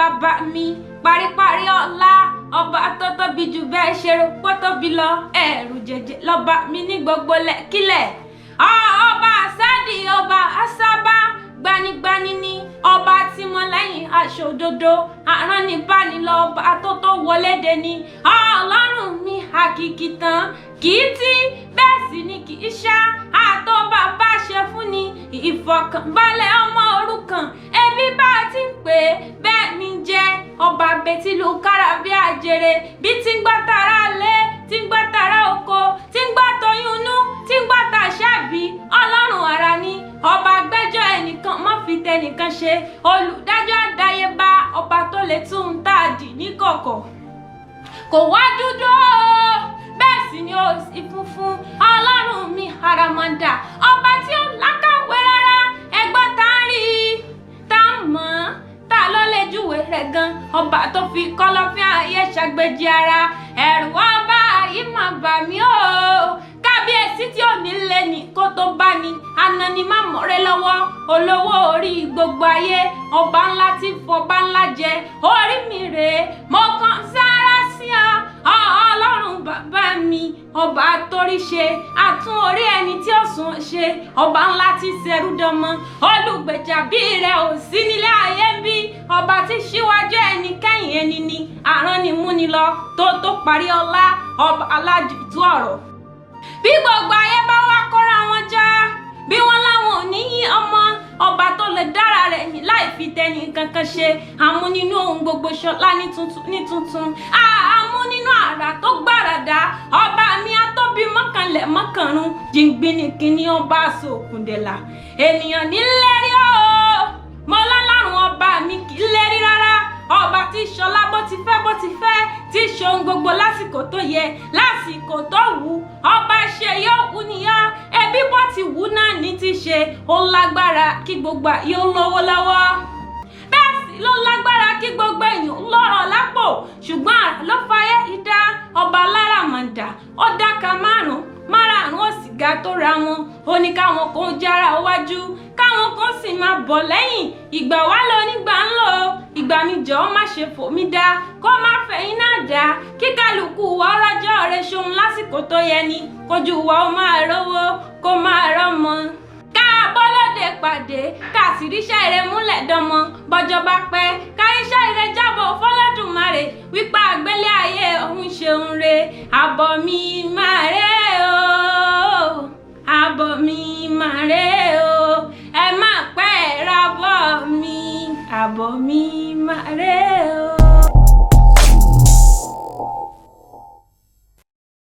bàbá mi paríparí ọlá ọba tó tóbi jù bẹ́ẹ̀ ṣe rò pé tóbi lọ ẹ̀rù jẹjẹ lọ́ba mi ní gbogbo lẹ́kílẹ̀ ọba àsádì ọba àsábà gbanigbani ni ọba tí mo lẹ́yìn aṣọ òdodo aránibánilọ ọba tó tó wọlé dé ni ọlọ́run mi àkìkì tán kì í tí bẹ́ẹ̀ sì ni kì í ṣá àtọ́ bàbá ṣe fún ni ìfọ̀kànbalẹ̀ ọmọ òrukàn ẹbí bá ti ń pè é bẹ́ẹ̀ mi jẹ́ ọba bẹ́tìlú kára bí àjèrè bí tí ń gbọ́ tara lé tí ń gbọ́ tara oko tí ń gbọ́ toyúnú tí ń gbọ́ ta ṣáàbí ọlọ́run ara ni ọba gbẹ́jọ́ ẹnìkan má fi tẹnìkan ṣe olùdájọ́ àdáyébá ọba tó lè tún un tá a dì ní kọ̀kọ̀ kò wá dúdú bẹ́ẹ̀ sì ni ó sì funfun ọlọ́run mi àràmàǹdà ọba tí ó lákàwé rárá ẹgbọ́n tá a rí tá a mọ̀ tá ló lè júwe rẹ̀ gan ọba tó fi kọ́lọ́fín ayé ṣàgbéjì ara ẹ̀rù ọba yìí mà bà mí o kábíyèsí tí ò ní lé ní kó tó bá ní anani má mọ̀rẹ́ lọ́wọ́ olówó orí gbogbo ayé ọba ńlá tí fọba ńlá jẹ orí mi rèé mo kàn sára sí ọ ọlọ́run bàbá mi ọba àtòríṣe àtún orí ẹni tí ó sùn ṣe ọba ńlá tí ṣẹrú dánmọ́ olùgbèjà bí rẹ ò sí nílé ayé ń bí ọba tí síwájú ẹni kẹ́yìn ẹni ni àrán ni múni lọ tó parí ọlá ọba aládìtú ọ̀rọ̀ bí gbogbo ayé bá wá kóra wọn já bí wọn láwọn ò ní yí ọmọ ọba tó lè dára rẹ̀ yìn láì fi tẹni kankan ṣe àmú nínú ohun gbogbo ṣọlá ní tuntun àmú nínú àrà tó gbàràdà ọba mi atóbi mọ́kànlẹ̀ mọ́kànrún jìngbìnìkìní ọba sòkùndẹ̀là ènìyàn nílérí o mo lọ́lọ́run ọba mi kì í lérí rárá ọba tí ṣọlá bó ti fẹ́ tí ṣohun gbogbo lásìkò tó yẹ lásìkò tó wù ọba ṣe yóò wù níyà ẹbí bó ti wù náà ní ti ṣe ó lágbára kí gbogbo ayé ó lówó lọ́wọ́ bẹ́ẹ̀ sì ló lágbára kí gbogbo èèyàn lọ́rọ̀ lápò ṣùgbọ́n àrà ló fayé idá ọba aláràmàǹdà ó dáka márùn-ún ó sì ga tó ra wọn ó ní káwọn kan jára wájú káwọn kan sì máa bọ̀ lẹ́yìn ìgbà wá lọ nígbà ń lò ìgbà mi jọ̀ọ́ má ṣe fò mí dá kó má fẹ̀yìn náà dá kí kálukú wa rọ́jọ́ rẹ̀ ṣohun lásìkò tó yẹ ni kójú wa ó máa rówó kó máa rọ́mọ ká bọ́lọ́dẹ pàdé ká sì ríṣẹ́ ire múlẹ̀ dánmọ́ bọ́jọ́ bá pẹ́ ká ríṣẹ́ ire jábọ̀ fọlọ́dùmarè wípé àgbélé ayé òun ṣeun re àbọ̀ mi máa rẹ́ o àbọ̀ mi máa rẹ́ o ẹ má pẹ́ rábọ̀ mi àbọ̀ mi máa rẹ́ o.